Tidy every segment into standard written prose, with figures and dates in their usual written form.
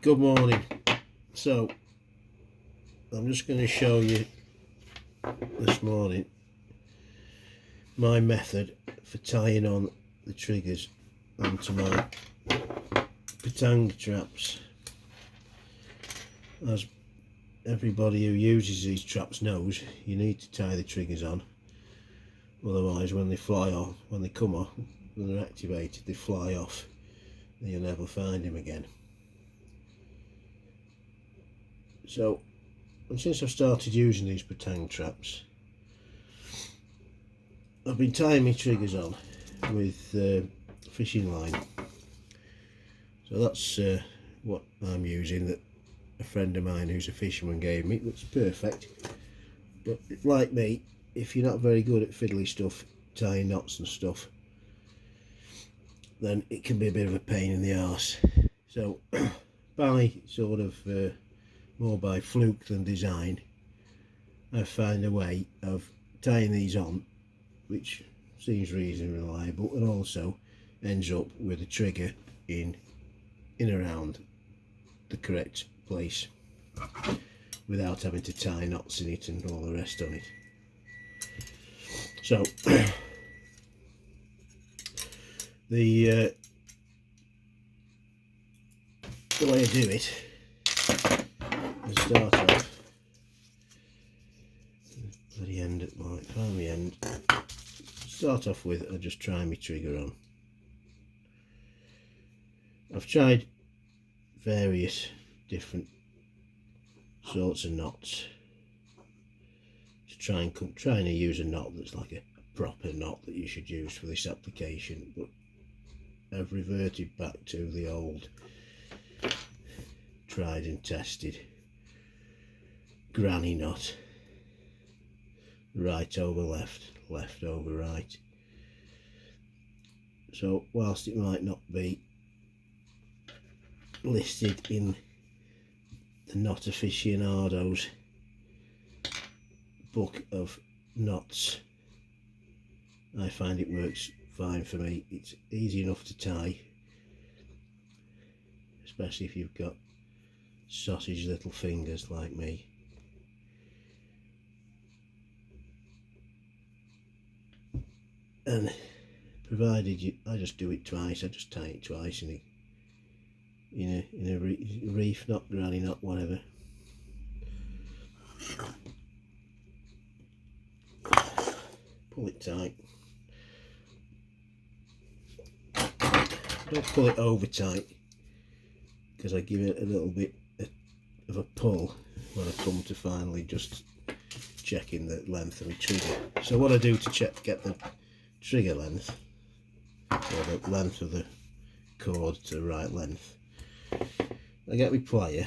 Good morning. So I'm just going to show you this morning my method for tying on the triggers onto my Putange traps. As everybody who uses these traps knows, you need to tie the triggers on, otherwise when they fly off, when they come off, when they're activated, they fly off and you'll never find them again. So, and since I've started using these Putange traps, I've been tying my triggers on with fishing line. So that's what I'm using, that a friend of mine who's a fisherman gave me. It looks perfect, but like me, if you're not very good at fiddly stuff, tying knots and stuff, then it can be a bit of a pain in the arse. So by sort of more by fluke than design, I've found a way of tying these on which seems reasonably reliable and also ends up with a trigger in around the correct place without having to tie knots in it and all the rest on it. So the way I do it, I start off at the end, at my primary end. Start off with, I just try my trigger on. I've tried various different sorts of knots to try and use a knot that's like a proper knot that you should use for this application, but I've reverted back to the old tried and tested granny knot, right over left, left over right. So whilst it might not be listed in the Knot Aficionado's book of knots, I find it works fine for me. It's easy enough to tie, especially if you've got sausage little fingers like me. And provided I just do it twice, I just tie it twice in a reef knot, granny knot, whatever. Pull it tight. Don't pull it over tight, because I give it a little bit of a pull when I come to finally just checking the length of my trigger. So what I do to get the trigger length, or the length of the cord to the right length, I get my plier,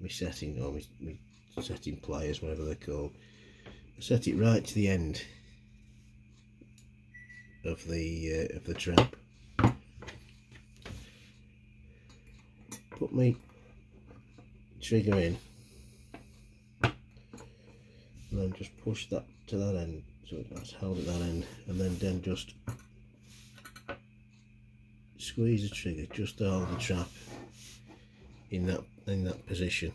my setting, or my setting pliers, whatever they're called. I set it right to the end of the trap. Put my trigger in, and then just push that to that end, so that's held at that end, and then just squeeze the trigger just to hold the trap in that position,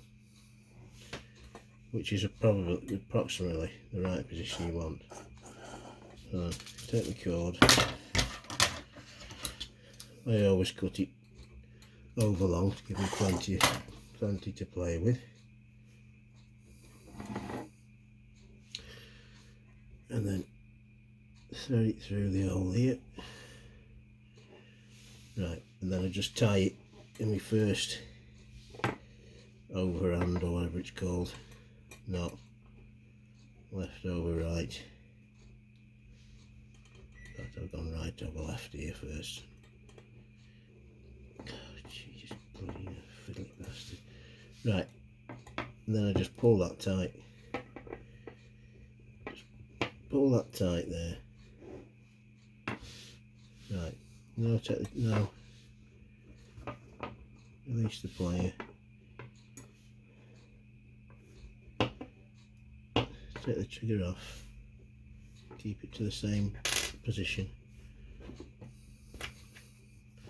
which is approximately the right position you want. So take the cord. I always cut it over long to give me plenty to play with. And then thread it through the hole here. Right, and then I just tie it in my first overhand, or whatever it's called, knot, left over right. In fact, I've gone right over left here first. Oh, Jesus, bloody fiddly bastard. Right, and then I just pull that tight. Just pull that tight there. Right, now release the plier. Take the trigger off. Keep it to the same position.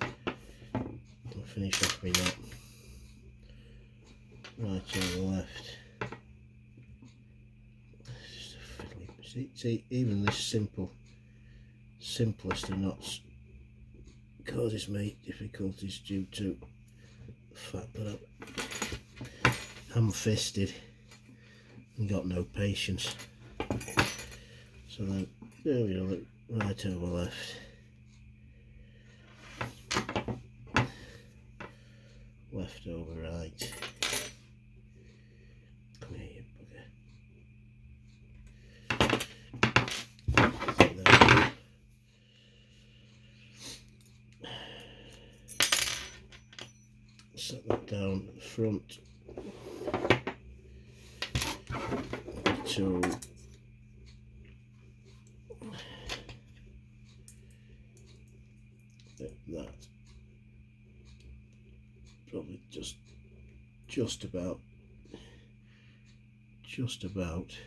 I'll finish off my knot. right over left. See, even this simplest of knots causes me difficulties due to the fact that I'm ham-fisted and got no patience. So then there we go, right over left, left over right. Come here, you bugger. Set that down front to that, probably just about just about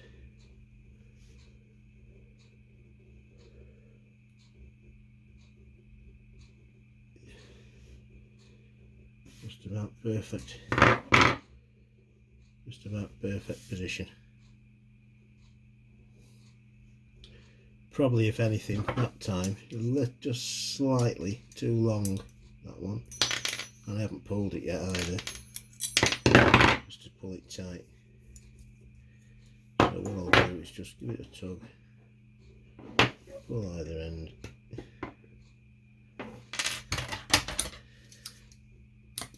perfect, just about perfect position. Probably, if anything, that time just slightly too long, that one, and I haven't pulled it yet either, just to pull it tight. So what I'll do is just give it a tug, pull either end,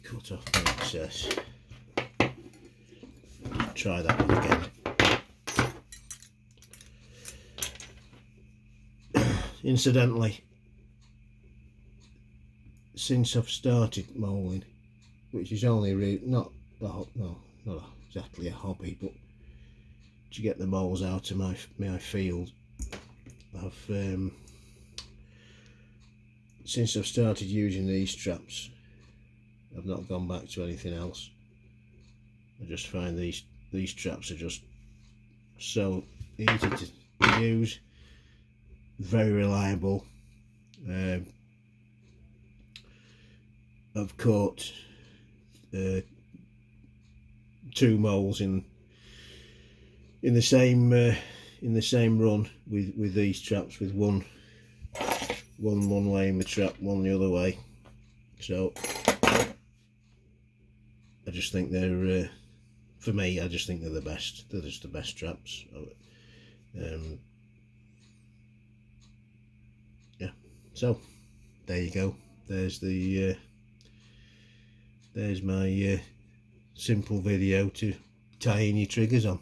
cut off the excess, try that one again. Incidentally, since I've started moulling, which is only really not exactly a hobby, but to get the moles out of my field, I've since I've started using these traps, I've not gone back to anything else. I just find these traps are just so easy to use, very reliable. I've caught 2 moles in the same run with these traps, with one way in the trap, one the other way. So I just think they're for me, I just think they're the best. They're just the best traps. Yeah, so there you go. There's my simple video to tie in your triggers on.